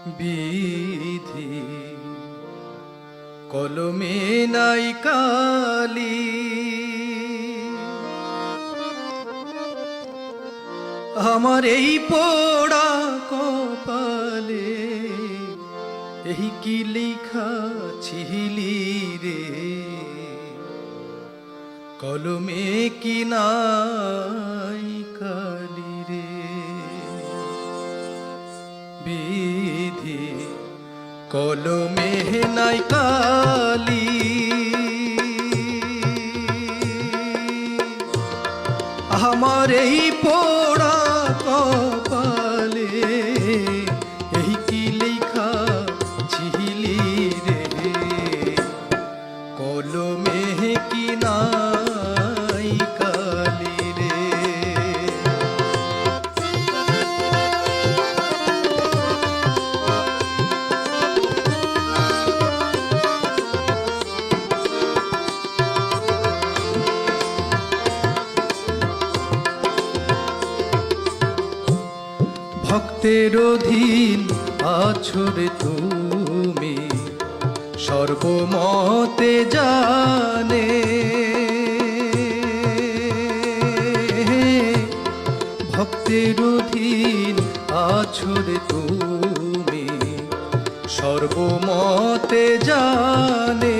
বিধি কলমে নাই কালি, আমার এই পোড়া কপালে এই কি লেখা ছিলি রে, কলমে কি নাই কালি রে। বিধি কলমে নাই কালি, আমার এই পোড়া কপালে এই কি লেখা ছিলি রে, কলমে কি নাই কালি রে। ভক্তের অধীন আছো রে তুমি, সর্বমতে জানে ভক্তের অধীন আছো রে তুমি, সর্বমতে জানে